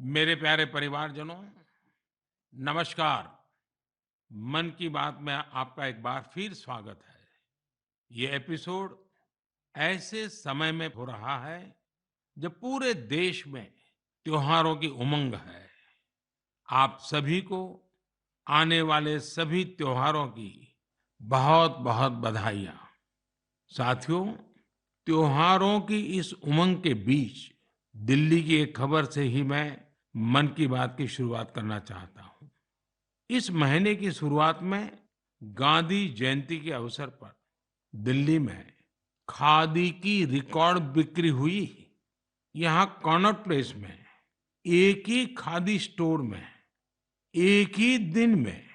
मेरे प्यारे परिवारजनों, नमस्कार। मन की बात में आपका एक बार फिर स्वागत है। ये एपिसोड ऐसे समय में हो रहा है जब पूरे देश में त्योहारों की उमंग है। आप सभी को आने वाले सभी त्योहारों की बहुत-बहुत बधाइयाँ। साथियों, त्योहारों की इस उमंग के बीच दिल्ली की एक खबर से ही मैं मन की बात की शुरुआत करना चाहता हूँ। इस महीने की शुरुआत में गांधी जयंती के अवसर पर दिल्ली में खादी की रिकॉर्ड बिक्री हुई। यहाँ कनॉट प्लेस में एक ही खादी स्टोर में एक ही दिन में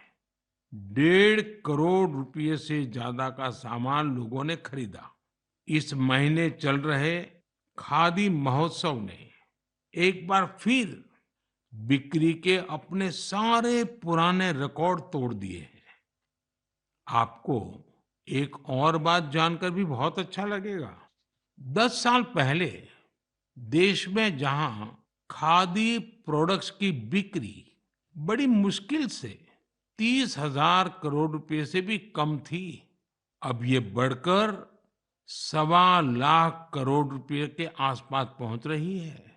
1.5 करोड़ रुपए से ज्यादा का सामान लोगों ने खरीदा। इस महीने चल रहे खादी महोत्सव ने एक बार फिर बिक्री के अपने सारे पुराने रिकॉर्ड तोड़ दिए हैं। आपको एक और बात जानकर भी बहुत अच्छा लगेगा। 10 साल पहले देश में जहां खादी प्रोडक्ट्स की बिक्री बड़ी मुश्किल से 30,000 करोड़ रुपए से भी कम थी, अब ये बढ़कर 1.25 लाख करोड़ रुपए के आसपास पहुंच रही है।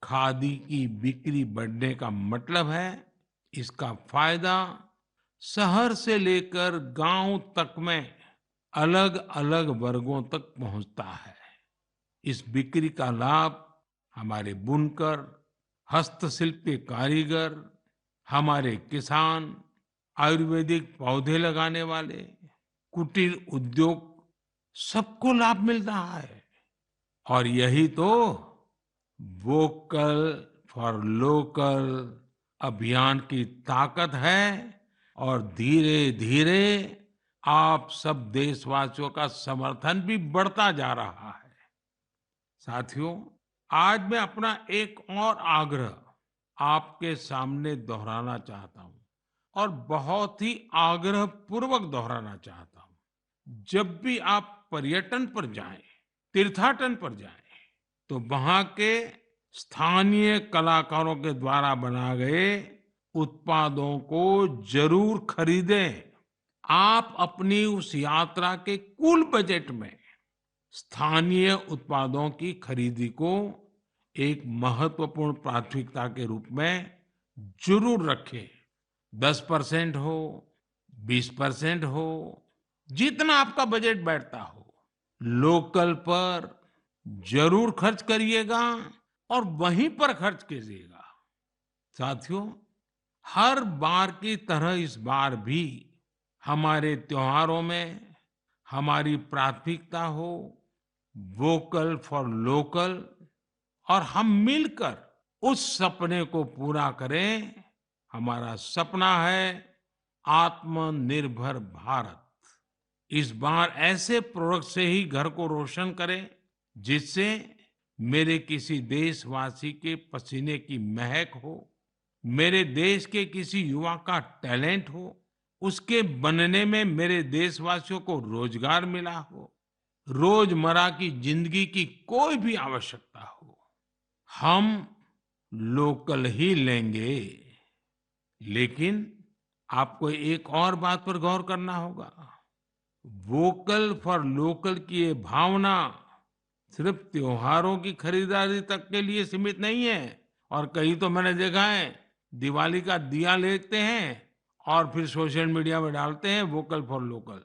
खादी की बिक्री बढ़ने का मतलब है इसका फायदा शहर से लेकर गांव तक में अलग-अलग वर्गों तक पहुंचता है। इस बिक्री का लाभ हमारे बुनकर, हस्तशिल्प के कारीगर, हमारे किसान, आयुर्वेदिक पौधे लगाने वाले, कुटीर उद्योग सबको लाभ मिल रहा है। और यही तो वोकल फॉर लोकल अभियान की ताकत है और धीरे धीरे आप सब देशवासियों का समर्थन भी बढ़ता जा रहा है। साथियों, आज मैं अपना एक और आग्रह आपके सामने दोहराना चाहता हूं और बहुत ही आग्रह पूर्वक दोहराना चाहता हूं। जब भी आप पर्यटन पर जाएं, तीर्थाटन पर जाएं, तो वहां के स्थानीय कलाकारों के द्वारा बनाए गए उत्पादों को जरूर खरीदें। आप अपनी उस यात्रा के कुल बजट में स्थानीय उत्पादों की खरीदी को एक महत्वपूर्ण प्राथमिकता के रूप में जरूर रखें। 10% हो, 20% हो, जितना आपका बजट बैठता हो, लोकल पर जरूर खर्च करिएगा और वहीं पर खर्च कीजिएगा। साथियों, हर बार की तरह इस बार भी हमारे त्योहारों में हमारी प्राथमिकता हो वोकल फॉर लोकल और हम मिलकर उस सपने को पूरा करें। हमारा सपना है आत्मनिर्भर भारत। इस बार ऐसे प्रोडक्ट से ही घर को रोशन करें जिससे मेरे किसी देशवासी के पसीने की महक हो, मेरे देश के किसी युवा का टैलेंट हो, उसके बनने में मेरे देशवासियों को रोजगार मिला हो, रोजमर्रा की जिंदगी की कोई भी आवश्यकता हो, हम लोकल ही लेंगे। लेकिन आपको एक और बात पर गौर करना होगा। वोकल फॉर लोकल की ये भावना सिर्फ त्योहारों की खरीदारी तक के लिए सीमित नहीं है। और कहीं तो मैंने देखा है दिवाली का दिया लेते हैं और फिर सोशल मीडिया में डालते हैं वोकल फॉर लोकल।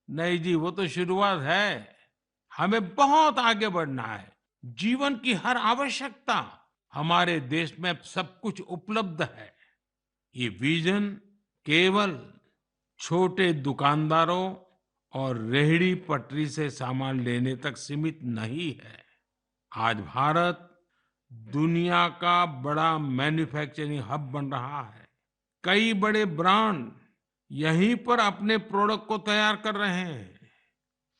नहीं जी, वो तो शुरुआत है। हमें बहुत आगे बढ़ना है। जीवन की हर आवश्यकता हमारे देश में सब कुछ उपलब्ध है। ये विजन केवल छोटे दुकानदारों और रेहड़ी पटरी से सामान लेने तक सीमित नहीं है। आज भारत दुनिया का बड़ा मैन्युफैक्चरिंग हब बन रहा है। कई बड़े ब्रांड यहीं पर अपने प्रोडक्ट को तैयार कर रहे हैं।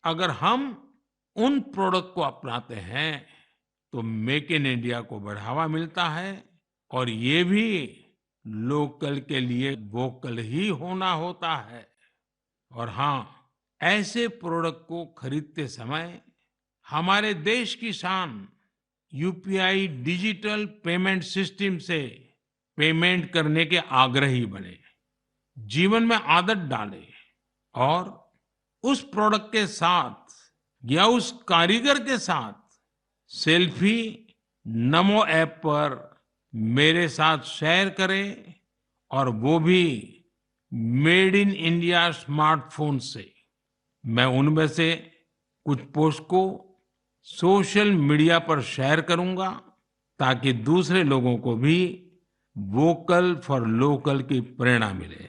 अगर हम उन प्रोडक्ट को अपनाते हैं तो मेक इन इंडिया को बढ़ावा मिलता है और ये भी लोकल के लिए वोकल ही होना होता है। और हाँ, ऐसे प्रोडक्ट को खरीदते समय हमारे देश की शान यूपीआई डिजिटल पेमेंट सिस्टम से पेमेंट करने के आग्रही बने, जीवन में आदत डालें और उस प्रोडक्ट के साथ या उस कारीगर के साथ सेल्फी नमो ऐप पर मेरे साथ शेयर करें और वो भी मेड इन इंडिया स्मार्टफोन से। मैं उनमें से कुछ पोस्ट को सोशल मीडिया पर शेयर करूंगा ताकि दूसरे लोगों को भी वोकल फॉर लोकल की प्रेरणा मिले।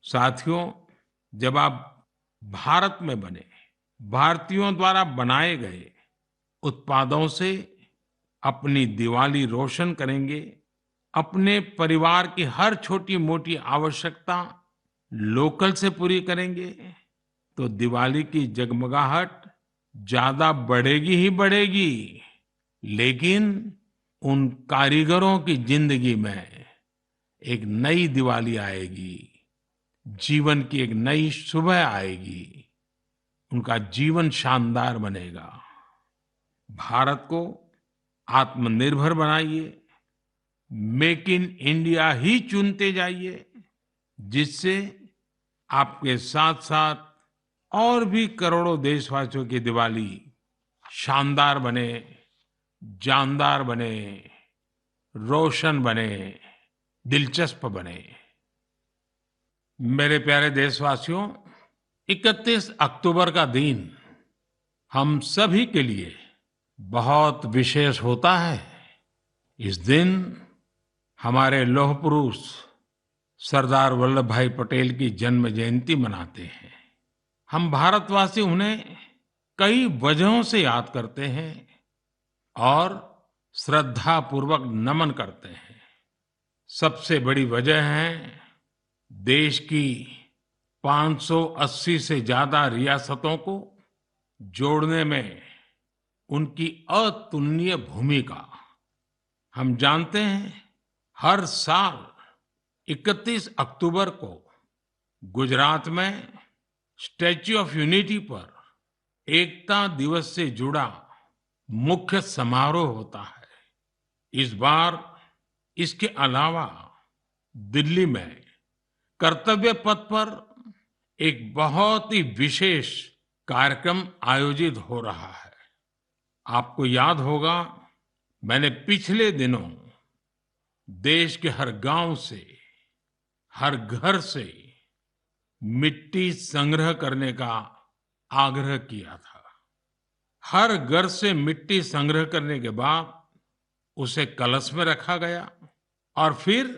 साथियों, जब आप भारत में बने भारतीयों द्वारा बनाए गए उत्पादों से अपनी दिवाली रोशन करेंगे, अपने परिवार की हर छोटी मोटी आवश्यकता लोकल से पूरी करेंगे, तो दिवाली की जगमगाहट ज्यादा बढ़ेगी ही बढ़ेगी, लेकिन उन कारीगरों की जिंदगी में एक नई दिवाली आएगी, जीवन की एक नई सुबह आएगी, उनका जीवन शानदार बनेगा। भारत को आत्मनिर्भर बनाइए, मेक इन इंडिया ही चुनते जाइए, जिससे आपके साथ साथ और भी करोड़ों देशवासियों की दिवाली शानदार बने, जानदार बने, रोशन बने, दिलचस्प बने। मेरे प्यारे देशवासियों, 31 अक्टूबर का दिन हम सभी के लिए बहुत विशेष होता है। इस दिन हमारे लौह पुरुष सरदार वल्लभ भाई पटेल की जन्म जयंती मनाते हैं। हम भारतवासी उन्हें कई वजहों से याद करते हैं और श्रद्धा पूर्वक नमन करते हैं। सबसे बड़ी वजह है देश की 580 से ज्यादा रियासतों को जोड़ने में उनकी अतुलनीय भूमिका। हम जानते हैं हर साल 31 अक्टूबर को गुजरात में स्टैच्यू ऑफ यूनिटी पर एकता दिवस से जुड़ा मुख्य समारोह होता है। इस बार इसके अलावा दिल्ली में कर्तव्य पथ पर एक बहुत ही विशेष कार्यक्रम आयोजित हो रहा है। आपको याद होगा, मैंने पिछले दिनों देश के हर गांव से, हर घर से मिट्टी संग्रह करने का आग्रह किया था। हर घर से मिट्टी संग्रह करने के बाद उसे कलश में रखा गया और फिर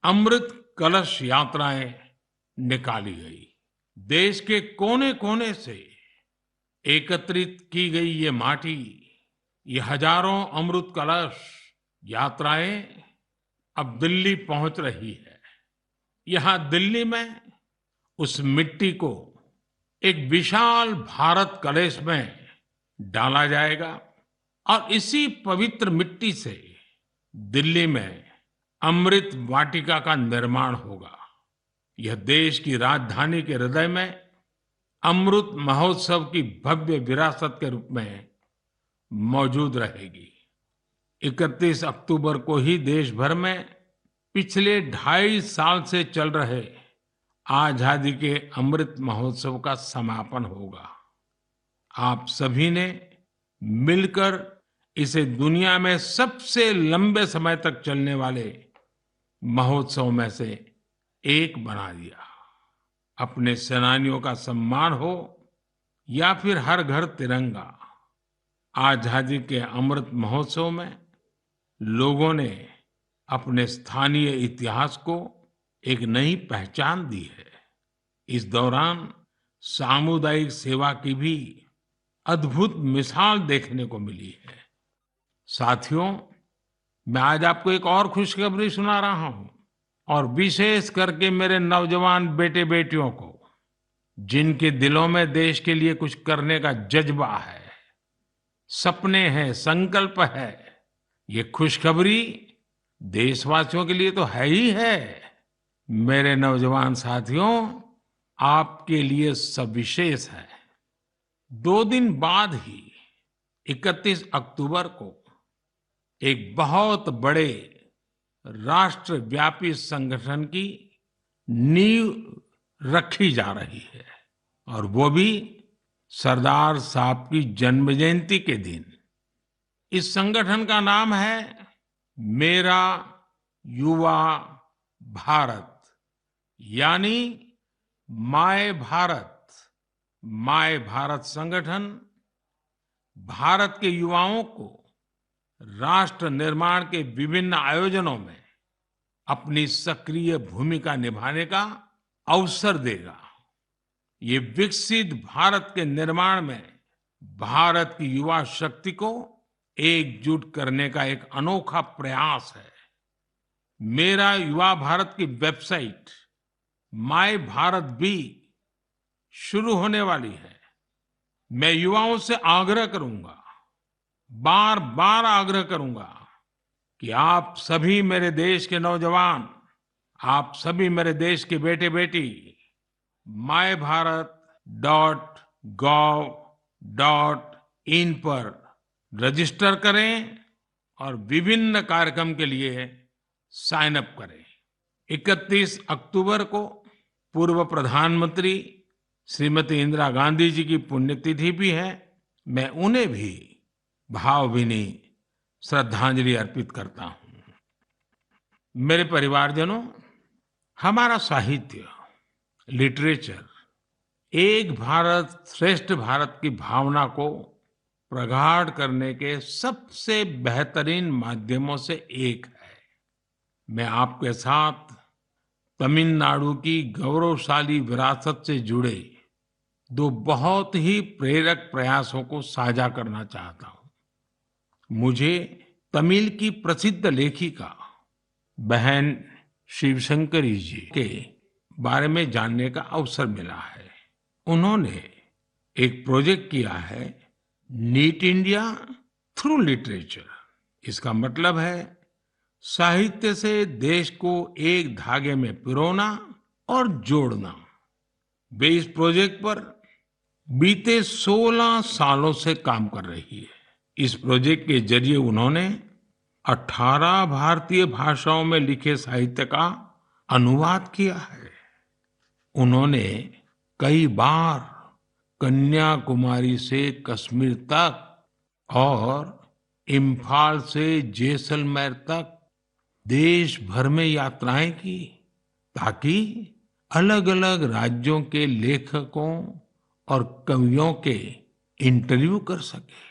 अमृत कलश यात्राएं निकाली गई। देश के कोने कोने से एकत्रित की गई ये माटी, ये हजारों अमृत कलश यात्राएं अब दिल्ली पहुंच रही है। यहां दिल्ली में उस मिट्टी को एक विशाल भारत कलश में डाला जाएगा और इसी पवित्र मिट्टी से दिल्ली में अमृत वाटिका का निर्माण होगा। यह देश की राजधानी के हृदय में अमृत महोत्सव की भव्य विरासत के रूप में मौजूद रहेगी। 31 अक्टूबर को ही देश भर में पिछले 2.5 साल से चल रहे आजादी के अमृत महोत्सव का समापन होगा। आप सभी ने मिलकर इसे दुनिया में सबसे लंबे समय तक चलने वाले महोत्सव में से एक बना दिया। अपने सेनानियों का सम्मान हो या फिर हर घर तिरंगा, आजादी के अमृत महोत्सव में लोगों ने अपने स्थानीय इतिहास को एक नई पहचान दी है। इस दौरान सामुदायिक सेवा की भी अद्भुत मिसाल देखने को मिली है। साथियों, मैं आज आपको एक और खुशखबरी सुना रहा हूं और विशेष करके मेरे नौजवान बेटे बेटियों को, जिनके दिलों में देश के लिए कुछ करने का जज्बा है, सपने हैं, संकल्प है। ये खुशखबरी देशवासियों के लिए तो है ही है। मेरे नौजवान साथियों, आपके लिए सविशेष है। 2 दिन बाद ही 31 अक्टूबर को एक बहुत बड़े राष्ट्रव्यापी संगठन की नींव रखी जा रही है और वो भी सरदार साहब की जन्म जयंती के दिन। इस संगठन का नाम है मेरा युवा भारत, यानी माय भारत। माय भारत संगठन भारत के युवाओं को राष्ट्र निर्माण के विभिन्न आयोजनों में अपनी सक्रिय भूमिका निभाने का अवसर देगा। ये विकसित भारत के निर्माण में भारत की युवा शक्ति को एकजुट करने का एक अनोखा प्रयास है। मेरा युवा भारत की वेबसाइट माय भारत भी शुरू होने वाली है। मैं युवाओं से आग्रह करूंगा, बार बार आग्रह करूंगा कि आप सभी मेरे देश के नौजवान, आप सभी मेरे देश के बेटे बेटी mybharat.gov.in पर रजिस्टर करें और विभिन्न कार्यक्रम के लिए साइन अप करें। 31 अक्टूबर को पूर्व प्रधानमंत्री श्रीमती इंदिरा गांधी जी की पुण्यतिथि भी है। मैं उन्हें भी भावभीनी श्रद्धांजलि अर्पित करता हूं। मेरे परिवारजनों, हमारा साहित्य, लिटरेचर एक भारत श्रेष्ठ भारत की भावना को प्रगाढ़ करने के सबसे बेहतरीन माध्यमों से एक है। मैं आपके साथ तमिलनाडु की गौरवशाली विरासत से जुड़े दो बहुत ही प्रेरक प्रयासों को साझा करना चाहता हूं। मुझे तमिल की प्रसिद्ध लेखिका बहन शिवशंकरी जी के बारे में जानने का अवसर मिला है। उन्होंने एक प्रोजेक्ट किया है, नीट इंडिया थ्रू लिटरेचर। इसका मतलब है साहित्य से देश को एक धागे में पिरोना और जोड़ना। वे इस प्रोजेक्ट पर बीते 16 सालों से काम कर रही है। इस प्रोजेक्ट के जरिए उन्होंने 18 भारतीय भाषाओं में लिखे साहित्य का अनुवाद किया है। उन्होंने कई बार कन्याकुमारी से कश्मीर तक और इम्फाल से जैसलमेर तक देश भर में यात्राएं की, ताकि अलग अलग राज्यों के लेखकों और कवियों के इंटरव्यू कर सके।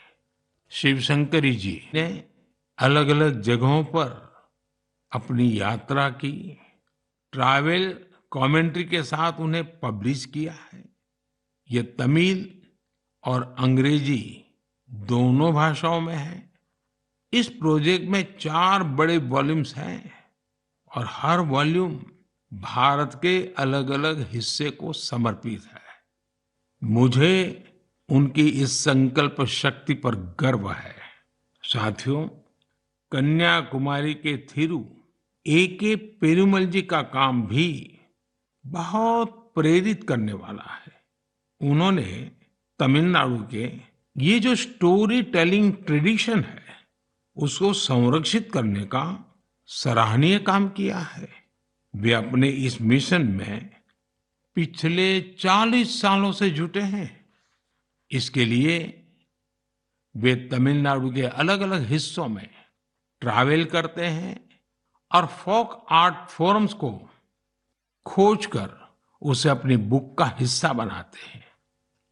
शिवशंकरी जी ने अलग अलग जगहों पर अपनी यात्रा की, ट्रैवल कमेंट्री के साथ उन्हें पब्लिश किया है। ये तमिल और अंग्रेजी दोनों भाषाओं में है। इस प्रोजेक्ट में 4 बड़े वॉल्यूम्स हैं और हर वॉल्यूम भारत के अलग अलग हिस्से को समर्पित है। मुझे उनकी इस संकल्प शक्ति पर गर्व है। साथियों, कन्याकुमारी के थिरु ए.के. पेरुमल जी का काम भी बहुत प्रेरित करने वाला है। उन्होंने तमिलनाडु के ये जो स्टोरी टेलिंग ट्रेडिशन है, उसको संरक्षित करने का सराहनीय काम किया है। वे अपने इस मिशन में पिछले 40 सालों से जुटे हैं। इसके लिए वे तमिलनाडु के अलग अलग हिस्सों में ट्रैवल करते हैं और फोक आर्ट फोरम्स को खोजकर उसे अपनी बुक का हिस्सा बनाते हैं।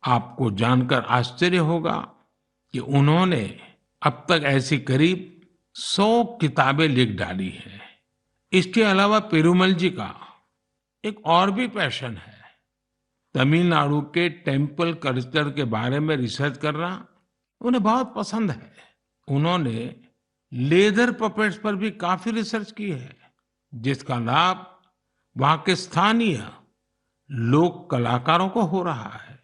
आपको जानकर आश्चर्य होगा कि उन्होंने अब तक ऐसी करीब 100 किताबें लिख डाली हैं। इसके अलावा पेरुमल जी का एक और भी पैशन है। तमिलनाडु के टेम्पल कल्चर के बारे में रिसर्च करना उन्हें बहुत पसंद है। उन्होंने लेदर पपेट्स पर भी काफी रिसर्च की है, जिसका लाभ वहां के स्थानीय लोक कलाकारों को हो रहा है।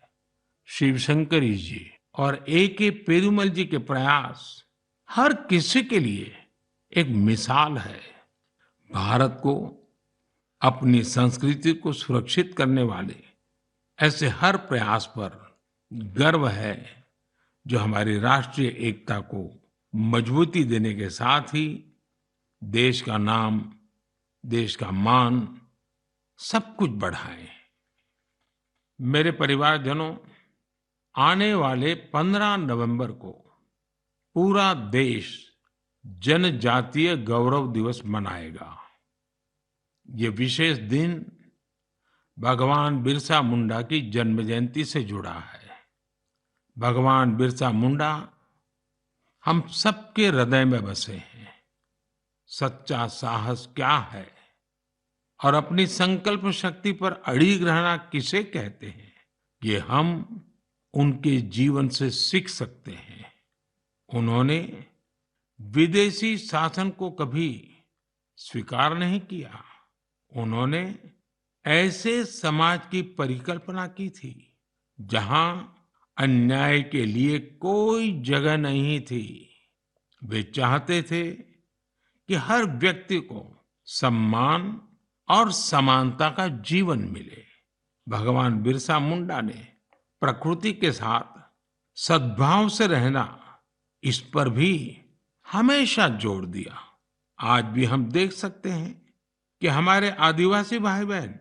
शिवशंकरी जी और ए.के. पेरुमल जी के प्रयास हर किसी के लिए एक मिसाल है। भारत को अपनी संस्कृति को सुरक्षित करने वाले ऐसे हर प्रयास पर गर्व है, जो हमारी राष्ट्रीय एकता को मजबूती देने के साथ ही देश का नाम, देश का मान सब कुछ बढ़ाएं। मेरे परिवारजनों, आने वाले 15 नवंबर को पूरा देश जनजातीय गौरव दिवस मनाएगा। ये विशेष दिन भगवान बिरसा मुंडा की जन्म जयंती से जुड़ा है। भगवान बिरसा मुंडा हम सबके हृदय में बसे हैं। सच्चा साहस क्या है और अपनी संकल्प शक्ति पर अड़िग रहना किसे कहते हैं, ये हम उनके जीवन से सीख सकते हैं। उन्होंने विदेशी शासन को कभी स्वीकार नहीं किया। उन्होंने ऐसे समाज की परिकल्पना की थी जहां अन्याय के लिए कोई जगह नहीं थी। वे चाहते थे कि हर व्यक्ति को सम्मान और समानता का जीवन मिले। भगवान बिरसा मुंडा ने प्रकृति के साथ सद्भाव से रहना, इस पर भी हमेशा जोर दिया। आज भी हम देख सकते हैं कि हमारे आदिवासी भाई बहन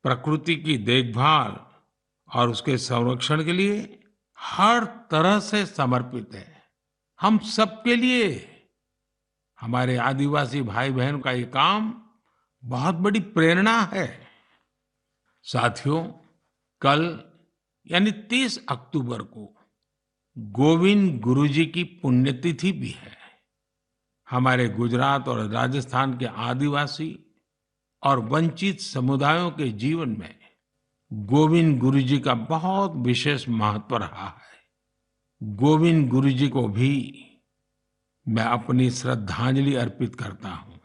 प्रकृति की देखभाल और उसके संरक्षण के लिए हर तरह से समर्पित है। हम सबके लिए हमारे आदिवासी भाई बहन का ये काम बहुत बड़ी प्रेरणा है। साथियों, कल यानी 30 अक्टूबर को गोविंद गुरु जी की पुण्यतिथि भी है। हमारे गुजरात और राजस्थान के आदिवासी और वंचित समुदायों के जीवन में गोविंद गुरु जी का बहुत विशेष महत्व रहा है। गोविंद गुरु जी को भी मैं अपनी श्रद्धांजलि अर्पित करता हूँ।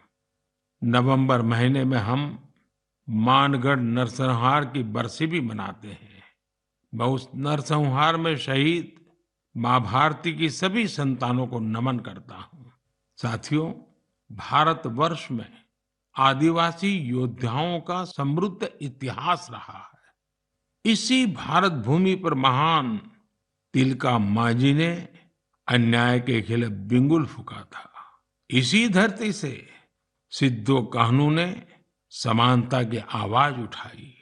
नवंबर महीने में हम मानगढ़ नरसंहार की बरसी भी मनाते हैं। मैं उस नरसंहार में शहीद मां भारती की सभी संतानों को नमन करता हूँ। साथियों, भारतवर्ष में आदिवासी योद्धाओं का समृद्ध इतिहास रहा है। इसी भारत भूमि पर महान तिलका मांझी ने अन्याय के खिलाफ बिंगुल फूंका था। इसी धरती से सिद्धो कान्हू ने समानता की आवाज उठाई।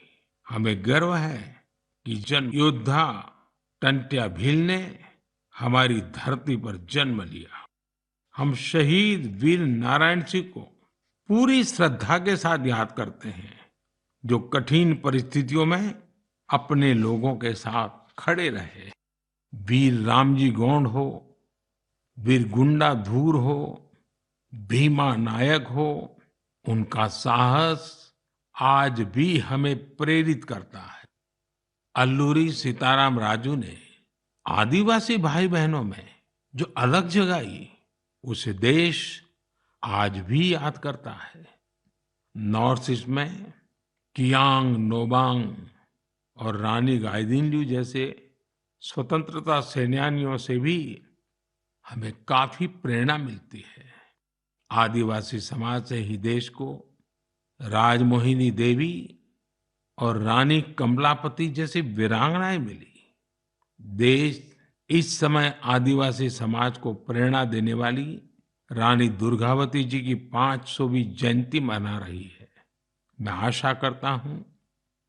हमें गर्व है कि जन योद्धा टंट्या भील ने हमारी धरती पर जन्म लिया। हम शहीद वीर नारायण सिंह को पूरी श्रद्धा के साथ याद करते हैं, जो कठिन परिस्थितियों में अपने लोगों के साथ खड़े रहे। वीर रामजी गोंड हो, वीर गुंडा धूर हो, भीमा नायक हो, उनका साहस आज भी हमें प्रेरित करता है। अल्लूरी सीताराम राजू ने आदिवासी भाई बहनों में जो अलग जगाई, उसे देश आज भी याद करता है। नॉर्थ ईस्ट में कियांग नोबांग और रानी गाइदिन्ल्यू जैसे स्वतंत्रता सेनानियों से भी हमें काफी प्रेरणा मिलती है। आदिवासी समाज से ही देश को राजमोहिनी देवी और रानी कमलापति जैसी वीरांगनाएं मिली। देश इस समय आदिवासी समाज को प्रेरणा देने वाली रानी दुर्गावती जी की 500वीं जयंती मना रही है। मैं आशा करता हूं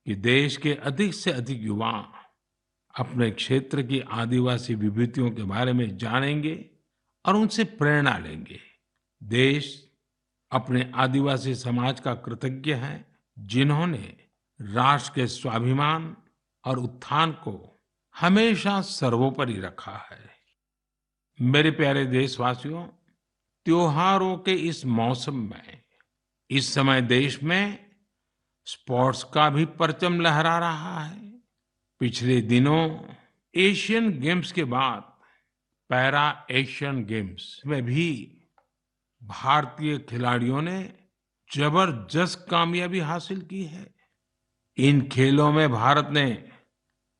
कि देश के अधिक से अधिक युवा अपने क्षेत्र की आदिवासी विभूतियों के बारे में जानेंगे और उनसे प्रेरणा लेंगे। देश अपने आदिवासी समाज का कृतज्ञ है, जिन्होंने राष्ट्र के स्वाभिमान और उत्थान को हमेशा सर्वोपरि रखा है। मेरे प्यारे देशवासियों, त्योहारों के इस मौसम में इस समय देश में स्पोर्ट्स का भी परचम लहरा रहा है। पिछले दिनों एशियन गेम्स के बाद पैरा एशियन गेम्स में भी भारतीय खिलाड़ियों ने जबरदस्त कामयाबी हासिल की है। इन खेलों में भारत ने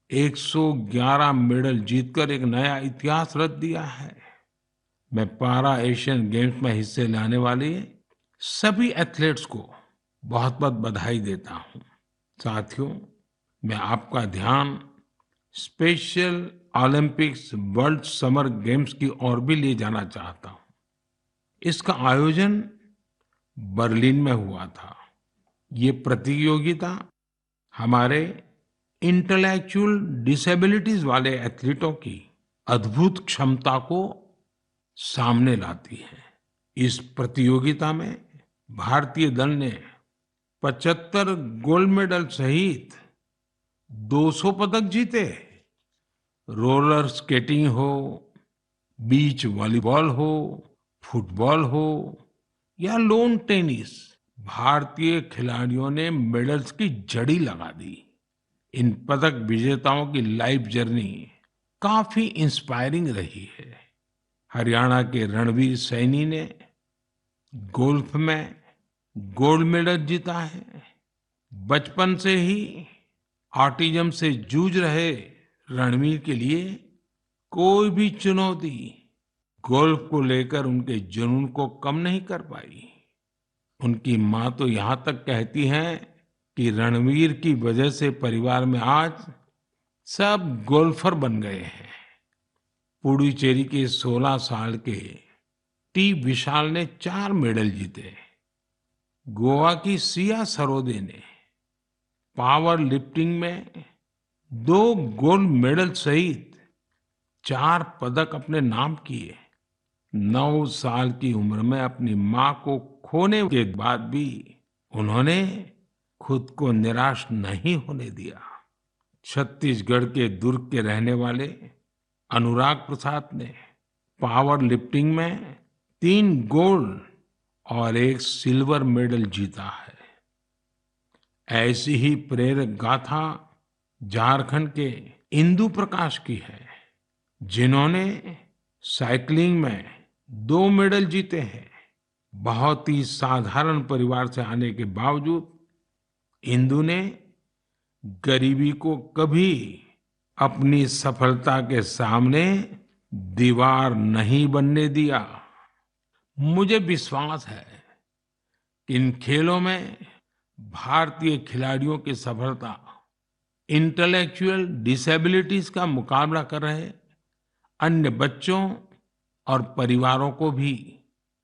111 मेडल जीतकर एक नया इतिहास रच दिया है। मैं पैरा एशियन गेम्स में हिस्से लेने वाले सभी एथलीट्स को बहुत बहुत बधाई देता हूं। साथियों, मैं आपका ध्यान special Olympics world summer games की ओर भी ले जाना चाहता हूँ। इसका आयोजन बर्लिन में हुआ था। ये प्रतियोगिता हमारे इंटेलेक्चुअल डिसेबिलिटीज वाले एथलीटों की अद्भुत क्षमता को सामने लाती है। इस प्रतियोगिता में भारतीय दल ने 75 गोल्ड मेडल सहित 200 पदक जीते। रोलर स्केटिंग हो, बीच वॉलीबॉल हो, फुटबॉल हो या लोन टेनिस, भारतीय खिलाड़ियों ने मेडल्स की झड़ी लगा दी। इन पदक विजेताओं की लाइफ जर्नी काफी इंस्पायरिंग रही है। हरियाणा के रणवीर सैनी ने गोल्फ में गोल्ड मेडल जीता है। बचपन से ही ऑटिज्म से जूझ रहे रणवीर के लिए कोई भी चुनौती गोल्फ को लेकर उनके जुनून को कम नहीं कर पाई। उनकी माँ तो यहाँ तक कहती हैं कि रणवीर की वजह से परिवार में आज सब गोल्फर बन गए हैं। पुडुचेरी के 16 साल के टी विशाल ने 4 मेडल जीते। गोवा की सिया सरोदे ने पावर लिफ्टिंग में 2 गोल्ड मेडल सहित 4 पदक अपने नाम किए। 9 साल की उम्र में अपनी मां को खोने के बाद भी उन्होंने खुद को निराश नहीं होने दिया। छत्तीसगढ़ के दुर्ग के रहने वाले अनुराग प्रसाद ने पावर लिफ्टिंग में 3 गोल्ड और 1 सिल्वर मेडल जीता है। ऐसी ही प्रेरक गाथा झारखंड के इंदु प्रकाश की है, जिन्होंने साइकिलिंग में 2 मेडल जीते हैं। बहुत ही साधारण परिवार से आने के बावजूद इंदु ने गरीबी को कभी अपनी सफलता के सामने दीवार नहीं बनने दिया। मुझे विश्वास है कि इन खेलों में भारतीय खिलाड़ियों की सफलता इंटेलेक्चुअल डिसेबिलिटीज का मुकाबला कर रहे अन्य बच्चों और परिवारों को भी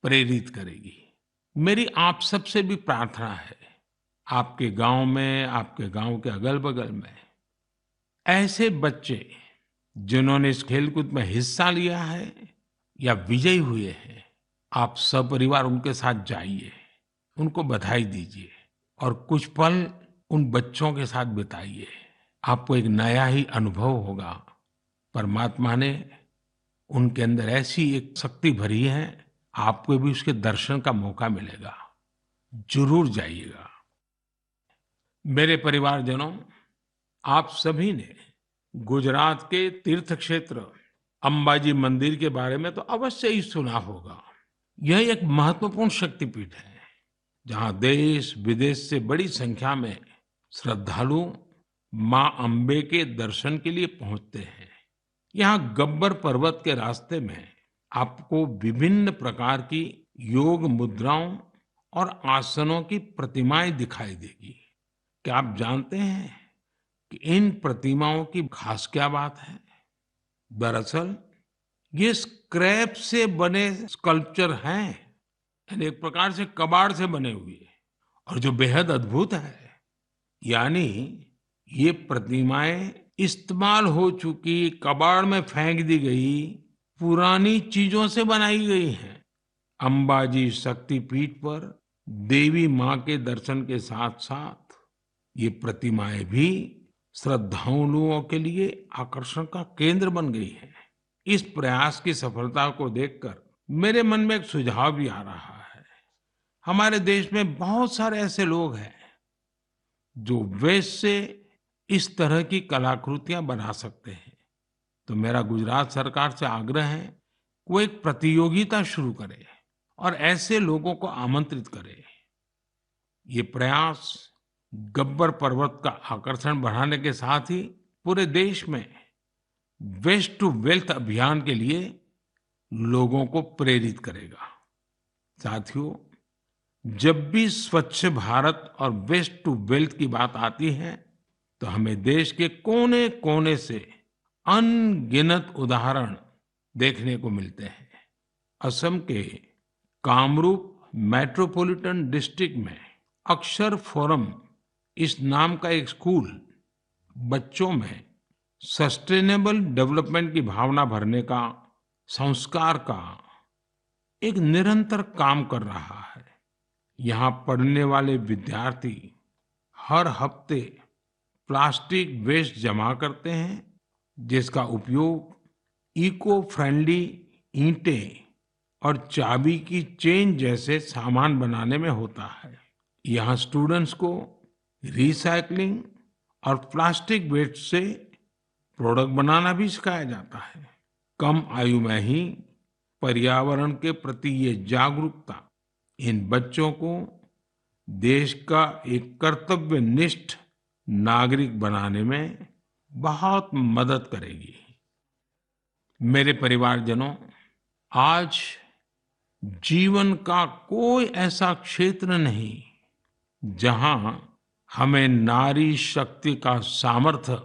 प्रेरित करेगी। मेरी आप सबसे भी प्रार्थना है, आपके गांव में, आपके गांव के अगल-बगल में ऐसे बच्चे जिन्होंने इस खेलकूद में हिस्सा लिया है या विजयी हुए हैं, आप सपरिवार उनके साथ जाइए, उनको बधाई दीजिए और कुछ पल उन बच्चों के साथ बिताइए। आपको एक नया ही अनुभव होगा। परमात्मा ने उनके अंदर ऐसी एक शक्ति भरी है, आपको भी उसके दर्शन का मौका मिलेगा। जरूर जाइएगा। मेरे परिवारजनों, आप सभी ने गुजरात के तीर्थ क्षेत्र अंबाजी मंदिर के बारे में तो अवश्य ही सुना होगा। यह एक महत्वपूर्ण शक्तिपीठ है, जहां देश विदेश से बड़ी संख्या में श्रद्धालु मां अंबे के दर्शन के लिए पहुंचते हैं। यहाँ गब्बर पर्वत के रास्ते में आपको विभिन्न प्रकार की योग मुद्राओं और आसनों की प्रतिमाएं दिखाई देगी। क्या आप जानते हैं कि इन प्रतिमाओं की खास क्या बात है? दरअसल ये स्क्रैप से बने स्कल्पचर हैं, यानी एक प्रकार से कबाड़ से बने हुए, और जो बेहद अद्भुत है, यानी ये प्रतिमाएं इस्तेमाल हो चुकी, कबाड़ में फेंक दी गई पुरानी चीजों से बनाई गई हैं। अंबाजी शक्तिपीठ पर देवी मां के दर्शन के साथ साथ ये प्रतिमाएं भी श्रद्धालुओं के लिए आकर्षण का केंद्र बन गई है। इस प्रयास की सफलता को देखकर मेरे मन में एक सुझाव भी आ रहा है। हमारे देश में बहुत सारे ऐसे लोग हैं जो वेस्ट से इस तरह की कलाकृतियां बना सकते हैं। तो मेरा गुजरात सरकार से आग्रह है, वो एक प्रतियोगिता शुरू करे और ऐसे लोगों को आमंत्रित करे। ये प्रयास गब्बर पर्वत का आकर्षण बढ़ाने के साथ ही पूरे देश में वेस्ट टू वेल्थ अभियान के लिए लोगों को प्रेरित करेगा। साथियों, जब भी स्वच्छ भारत और वेस्ट टू वेल्थ की बात आती है, तो हमें देश के कोने कोने से अनगिनत उदाहरण देखने को मिलते हैं। असम के कामरूप मेट्रोपॉलिटन डिस्ट्रिक्ट में अक्षर फोरम इस नाम का एक स्कूल बच्चों में सस्टेनेबल डेवलपमेंट की भावना भरने का, संस्कार का एक निरंतर काम कर रहा है। यहाँ पढ़ने वाले विद्यार्थी हर हफ्ते प्लास्टिक वेस्ट जमा करते हैं, जिसका उपयोग इको फ्रेंडली ईंटें और चाबी की चेन जैसे सामान बनाने में होता है। यहाँ स्टूडेंट्स को रिसाइकलिंग और प्लास्टिक वेस्ट से प्रोडक्ट बनाना भी सिखाया जाता है। कम आयु में ही पर्यावरण के प्रति ये जागरूकता इन बच्चों को देश का एक कर्तव्यनिष्ठ नागरिक बनाने में बहुत मदद करेगी। मेरे परिवारजनों, आज जीवन का कोई ऐसा क्षेत्र नहीं जहां हमें नारी शक्ति का सामर्थ्य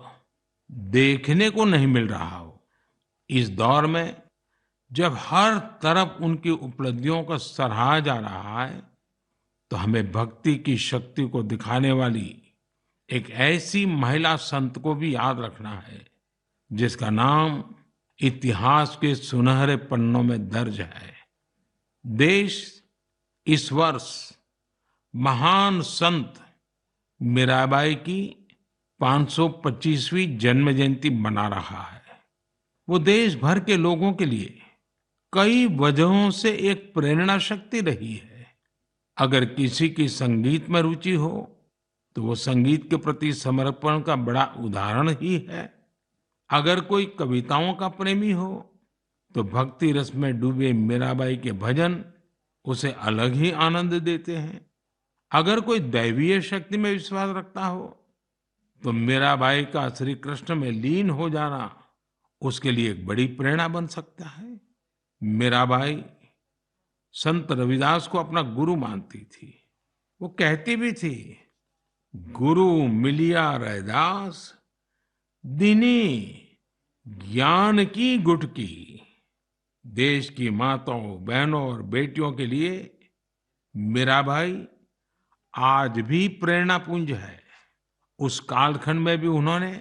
देखने को नहीं मिल रहा हो। इस दौर में जब हर तरफ उनकी उपलब्धियों को सराहा जा रहा है, तो हमें भक्ति की शक्ति को दिखाने वाली एक ऐसी महिला संत को भी याद रखना है, जिसका नाम इतिहास के सुनहरे पन्नों में दर्ज है। देश इस वर्ष महान संत मीराबाई की 525वीं जन्म जयंती मना रहा है। वो देश भर के लोगों के लिए कई वजहों से एक प्रेरणा शक्ति रही है। अगर किसी की संगीत में रुचि हो, तो वो संगीत के प्रति समर्पण का बड़ा उदाहरण ही है। अगर कोई कविताओं का प्रेमी हो, तो भक्ति रस में डूबे मीराबाई के भजन उसे अलग ही आनंद देते हैं। अगर कोई दैवीय शक्ति में विश्वास रखता हो, तो मीराबाई का श्री कृष्ण में लीन हो जाना उसके लिए एक बड़ी प्रेरणा बन सकता है। मीराबाई संत रविदास को अपना गुरु मानती थी। वो कहती भी थी, गुरु मिलिया रैदास दीनी ज्ञान की गुटकी। देश की माताओं, बहनों और बेटियों के लिए मीराबाई आज भी प्रेरणा पुंज है। उस कालखंड में भी उन्होंने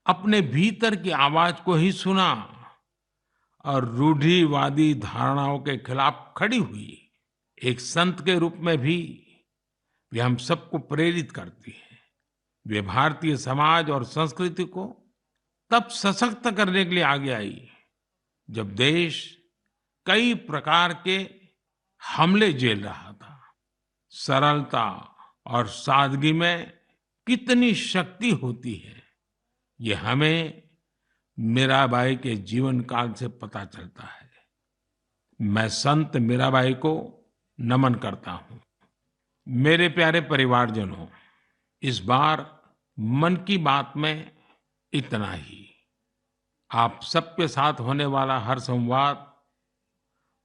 अपने भीतर की आवाज को ही सुना और रूढ़िवादी धारणाओं के खिलाफ खड़ी हुई। एक संत के रूप में भी वे हम सबको प्रेरित करती है। वे भारतीय समाज और संस्कृति को तब सशक्त करने के लिए आगे आई, जब देश कई प्रकार के हमले झेल रहा था। सरलता और सादगी में कितनी शक्ति होती है, ये हमें मीराबाई के जीवन काल से पता चलता है। मैं संत मीराबाई को नमन करता हूँ। मेरे प्यारे परिवारजनों, इस बार मन की बात में इतना ही। आप सबके साथ होने वाला हर संवाद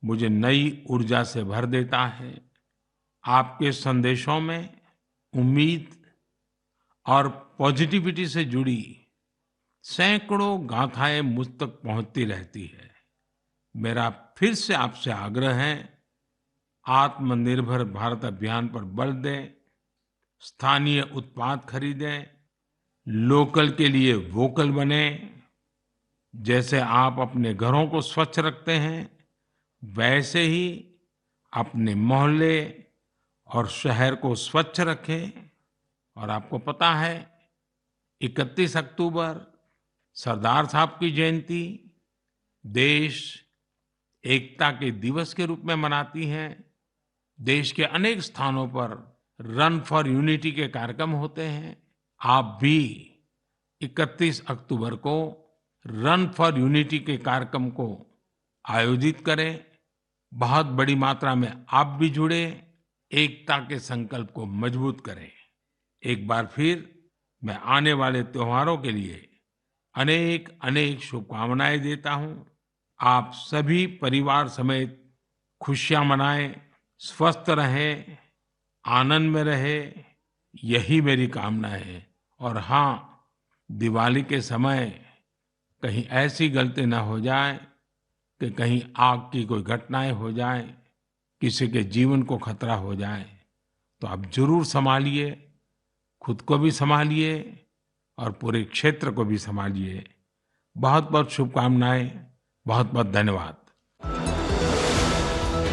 मुझे नई ऊर्जा से भर देता है। आपके संदेशों में उम्मीद और पॉजिटिविटी से जुड़ी सैकड़ों गाथाएं मुझ तक पहुंचती रहती है। मेरा फिर से आपसे आग्रह है, आत्मनिर्भर भारत अभियान पर बल दें, स्थानीय उत्पाद खरीदें, लोकल के लिए वोकल बने। जैसे आप अपने घरों को स्वच्छ रखते हैं, वैसे ही अपने मोहल्ले और शहर को स्वच्छ रखें। और आपको पता है, 31 अक्टूबर सरदार साहब की जयंती देश एकता के दिवस के रूप में मनाती है। देश के अनेक स्थानों पर रन फॉर यूनिटी के कार्यक्रम होते हैं। आप भी 31 अक्टूबर को रन फॉर यूनिटी के कार्यक्रम को आयोजित करें। बहुत बड़ी मात्रा में आप भी जुड़े, एकता के संकल्प को मजबूत करें। एक बार फिर मैं आने वाले त्योहारों के लिए अनेक अनेक शुभकामनाएं देता हूं। आप सभी परिवार समेत खुशियां मनाएं, स्वस्थ रहें, आनंद में रहें, यही मेरी कामना है। और हाँ, दिवाली के समय कहीं ऐसी गलती ना हो जाए कि कहीं आग की कोई घटनाएं हो जाए, किसी के जीवन को खतरा हो जाए। तो आप जरूर संभालिए, खुद को भी संभालिए और पूरे क्षेत्र को भी संभालिए। बहुत बहुत शुभकामनाएं, बहुत बहुत धन्यवाद।